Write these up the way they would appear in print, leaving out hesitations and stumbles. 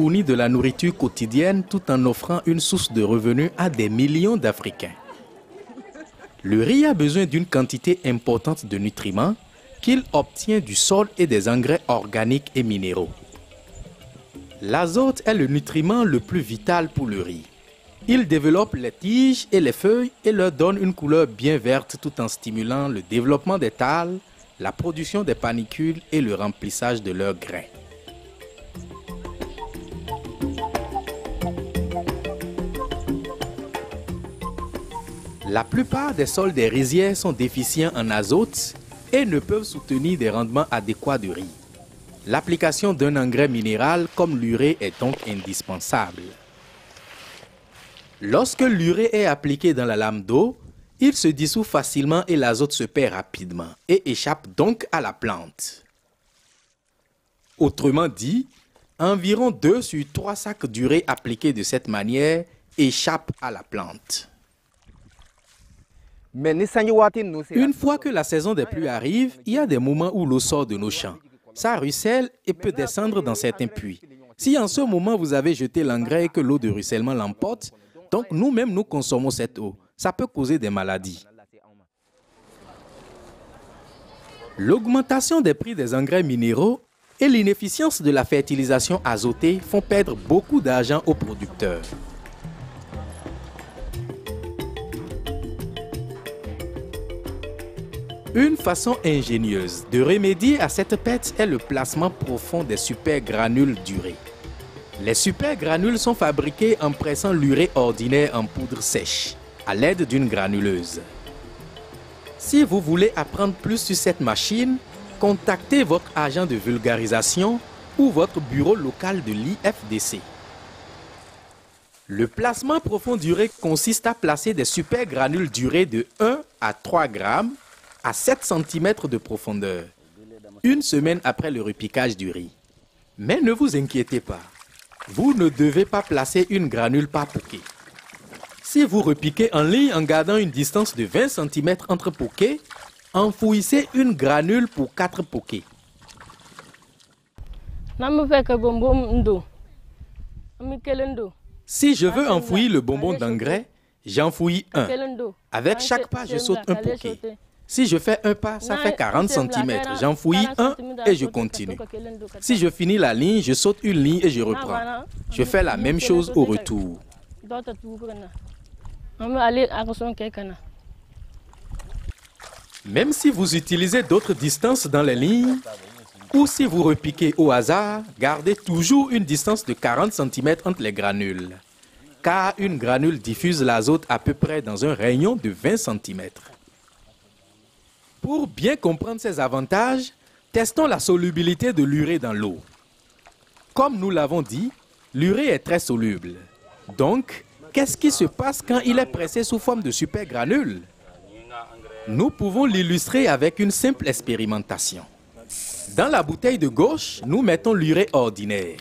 fournit de la nourriture quotidienne tout en offrant une source de revenus à des millions d'Africains. Le riz a besoin d'une quantité importante de nutriments qu'il obtient du sol et des engrais organiques et minéraux. L'azote est le nutriment le plus vital pour le riz. Il développe les tiges et les feuilles et leur donne une couleur bien verte tout en stimulant le développement des thalles, la production des panicules et le remplissage de leurs grains. La plupart des sols des rizières sont déficients en azote et ne peuvent soutenir des rendements adéquats de riz. L'application d'un engrais minéral comme l'urée est donc indispensable. Lorsque l'urée est appliquée dans la lame d'eau, il se dissout facilement et l'azote se perd rapidement et échappe donc à la plante. Autrement dit, environ 2 sur 3 sacs d'urée appliqués de cette manière échappent à la plante. Une fois que la saison des pluies arrive, il y a des moments où l'eau sort de nos champs. Ça ruisselle et peut descendre dans certains puits. Si en ce moment vous avez jeté l'engrais et que l'eau de ruissellement l'emporte, donc nous-mêmes nous consommons cette eau. Ça peut causer des maladies. L'augmentation des prix des engrais minéraux et l'inefficience de la fertilisation azotée font perdre beaucoup d'argent aux producteurs. Une façon ingénieuse de remédier à cette perte est le placement profond des supergranules d'urée. Les supergranules sont fabriqués en pressant l'urée ordinaire en poudre sèche, à l'aide d'une granuleuse. Si vous voulez apprendre plus sur cette machine, contactez votre agent de vulgarisation ou votre bureau local de l'IFDC. Le placement profond d'urée consiste à placer des supergranules d'urée de 1 à 3 grammes à 7 cm de profondeur, une semaine après le repiquage du riz. Mais ne vous inquiétez pas, vous ne devez pas placer une granule par poquet. Si vous repiquez en ligne en gardant une distance de 20 cm entre poquets, enfouissez une granule pour 4 poquets. Si je veux enfouir le bonbon d'engrais, j'enfouis un. Avec chaque pas, je saute un poquet. Si je fais un pas, ça fait 40 cm. J'enfouis un et je continue. Si je finis la ligne, je saute une ligne et je reprends. Je fais la même chose au retour. Même si vous utilisez d'autres distances dans les lignes, ou si vous repiquez au hasard, gardez toujours une distance de 40 cm entre les granules, car une granule diffuse l'azote à peu près dans un rayon de 20 cm. Pour bien comprendre ces avantages, testons la solubilité de l'urée dans l'eau. Comme nous l'avons dit, l'urée est très soluble. Donc, qu'est-ce qui se passe quand il est pressé sous forme de supergranules? Nous pouvons l'illustrer avec une simple expérimentation. Dans la bouteille de gauche, nous mettons l'urée ordinaire.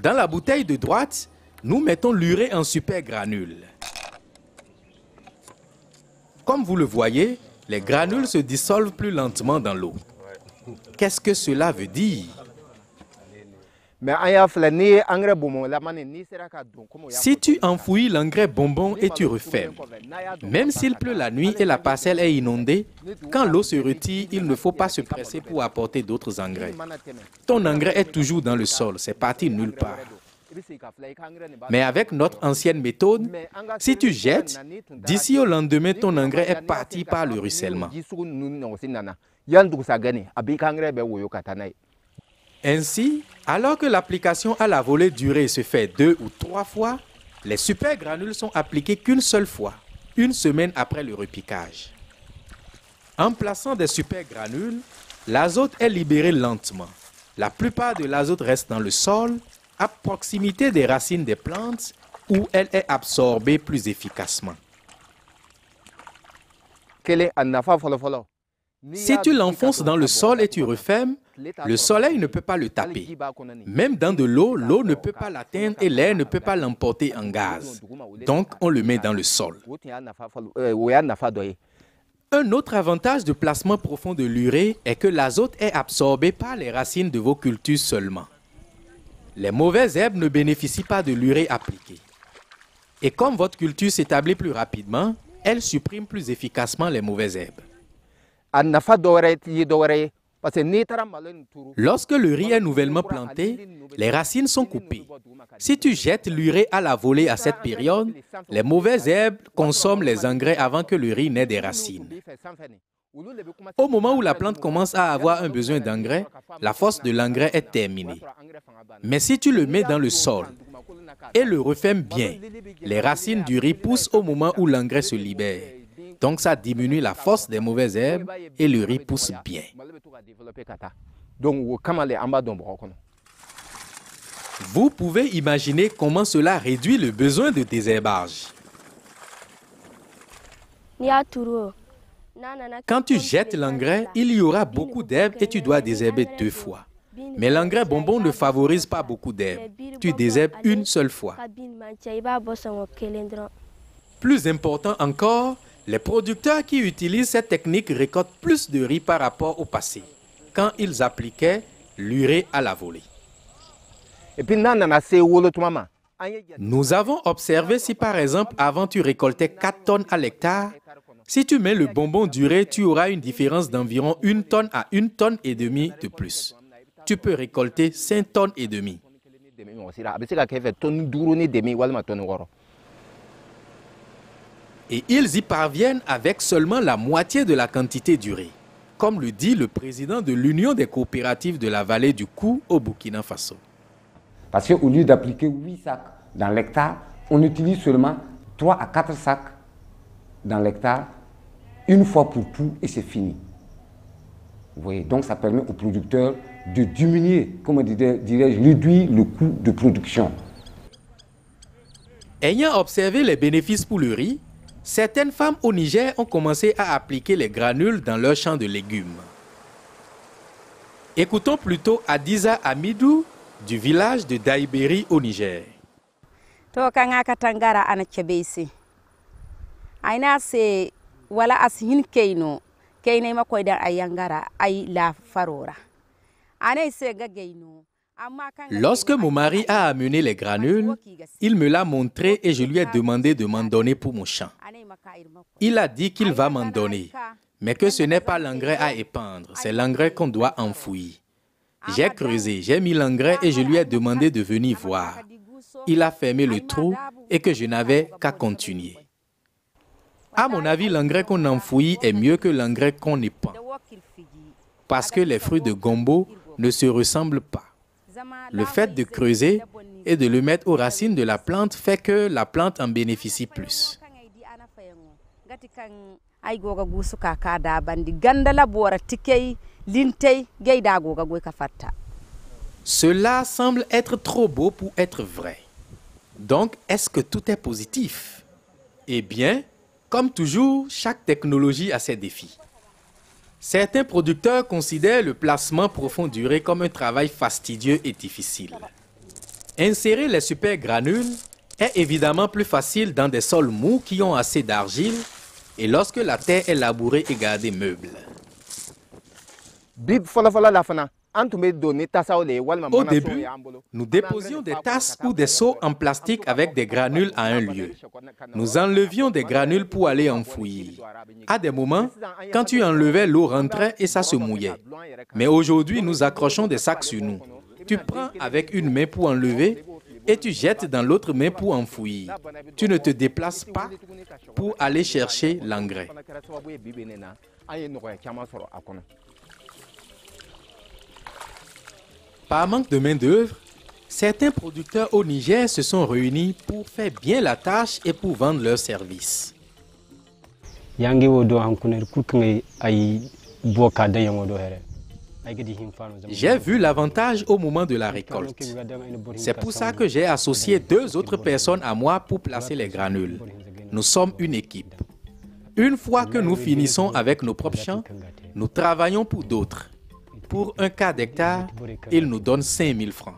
Dans la bouteille de droite, nous mettons l'urée en supergranules. Comme vous le voyez, les granules se dissolvent plus lentement dans l'eau. Qu'est-ce que cela veut dire? Si tu enfouis l'engrais bonbon et tu refermes, même s'il pleut la nuit et la parcelle est inondée, quand l'eau se retire, il ne faut pas se presser pour apporter d'autres engrais. Ton engrais est toujours dans le sol, c'est parti nulle part. Mais avec notre ancienne méthode, si tu jettes, d'ici au lendemain, ton engrais est parti par le ruissellement. Ainsi, alors que l'application à la volée d'urée se fait 2 ou 3 fois, les supergranules sont appliqués qu'une seule fois, une semaine après le repiquage. En plaçant des supergranules, l'azote est libéré lentement. La plupart de l'azote reste dans le sol, à proximité des racines des plantes, où elle est absorbée plus efficacement. Si tu l'enfonces dans le sol et tu refermes, le soleil ne peut pas le taper. Même dans de l'eau, l'eau ne peut pas l'atteindre et l'air ne peut pas l'emporter en gaz. Donc, on le met dans le sol. Un autre avantage de placement profond de l'urée est que l'azote est absorbé par les racines de vos cultures seulement. Les mauvaises herbes ne bénéficient pas de l'urée appliquée. Et comme votre culture s'établit plus rapidement, elle supprime plus efficacement les mauvaises herbes. Lorsque le riz est nouvellement planté, les racines sont coupées. Si tu jettes l'urée à la volée à cette période, les mauvaises herbes consomment les engrais avant que le riz n'ait des racines. Au moment où la plante commence à avoir un besoin d'engrais, la force de l'engrais est terminée. Mais si tu le mets dans le sol et le refermes bien, les racines du riz poussent au moment où l'engrais se libère. Donc ça diminue la force des mauvaises herbes et le riz pousse bien. Vous pouvez imaginer comment cela réduit le besoin de désherbage. Quand tu jettes l'engrais, il y aura beaucoup d'herbes et tu dois désherber 2 fois. Mais l'engrais bonbon ne favorise pas beaucoup d'herbes. Tu désherbes une seule fois. Plus important encore, les producteurs qui utilisent cette technique récoltent plus de riz par rapport au passé, quand ils appliquaient l'urée à la volée. Nous avons observé si par exemple avant tu récoltais 4 tonnes à l'hectare, si tu mets le bonbon d'urée, tu auras une différence d'environ 1 tonne à 1 tonne et demie de plus. Tu peux récolter 5 tonnes et demie. Et ils y parviennent avec seulement la moitié de la quantité d'urée, comme le dit le président de l'Union des coopératives de la vallée du Kou au Burkina Faso. Parce qu'au lieu d'appliquer 8 sacs dans l'hectare, on utilise seulement 3 à 4 sacs dans l'hectare, une fois pour tout, et c'est fini. Vous voyez, donc ça permet aux producteurs de diminuer, comment dirais-je, réduire le coût de production. Ayant observé les bénéfices pour le riz, certaines femmes au Niger ont commencé à appliquer les granules dans leurs champs de légumes. Écoutons plutôt Adiza Amidou du village de Daïberi au Niger. Lorsque mon mari a amené les granules, il me l'a montré et je lui ai demandé de m'en donner pour mon champ. Il a dit qu'il va m'en donner, mais que ce n'est pas l'engrais à épandre, c'est l'engrais qu'on doit enfouir. J'ai creusé, j'ai mis l'engrais et je lui ai demandé de venir voir. Il a fermé le trou et que je n'avais qu'à continuer. À mon avis, l'engrais qu'on enfouit est mieux que l'engrais qu'on épand, parce que les fruits de gombo ne se ressemblent pas. Le fait de creuser et de le mettre aux racines de la plante fait que la plante en bénéficie plus. Cela semble être trop beau pour être vrai. Donc, est-ce que tout est positif? Eh bien, comme toujours, chaque technologie a ses défis. Certains producteurs considèrent le placement profond d'urée comme un travail fastidieux et difficile. Insérer les super granules est évidemment plus facile dans des sols mous qui ont assez d'argile et lorsque la terre est labourée et gardée meuble. Au début, nous déposions des tasses ou des seaux en plastique avec des granules à un lieu. Nous enlevions des granules pour aller enfouir. À des moments, quand tu enlevais, l'eau rentrait et ça se mouillait. Mais aujourd'hui, nous accrochons des sacs sur nous. Tu prends avec une main pour enlever et tu jettes dans l'autre main pour enfouir. Tu ne te déplaces pas pour aller chercher l'engrais. Par manque de main-d'œuvre, certains producteurs au Niger se sont réunis pour faire bien la tâche et pour vendre leurs services. J'ai vu l'avantage au moment de la récolte. C'est pour ça que j'ai associé 2 autres personnes à moi pour placer les granules. Nous sommes une équipe. Une fois que nous finissons avec nos propres champs, nous travaillons pour d'autres. Pour un quart d'hectare, ils nous donnent 5 000 francs.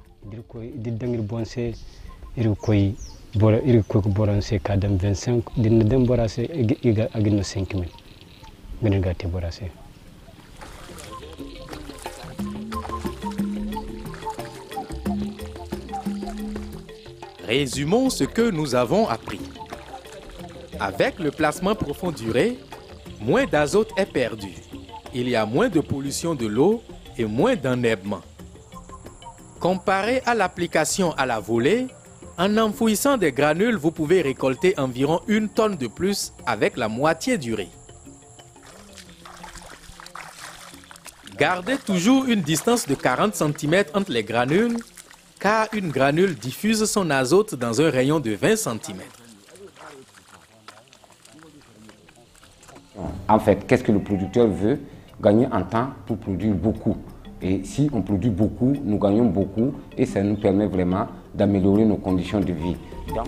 Résumons ce que nous avons appris. Avec le placement profond d'urée, moins d'azote est perdu. Il y a moins de pollution de l'eau et moins d'enherbement. Comparé à l'application à la volée, en enfouissant des granules, vous pouvez récolter environ 1 tonne de plus avec la moitié d'urée. Gardez toujours une distance de 40 cm entre les granules, car une granule diffuse son azote dans un rayon de 20 cm. En fait, qu'est-ce que le producteur veut? Gagner en temps pour produire beaucoup. Et si on produit beaucoup, nous gagnons beaucoup et ça nous permet vraiment d'améliorer nos conditions de vie. Donc,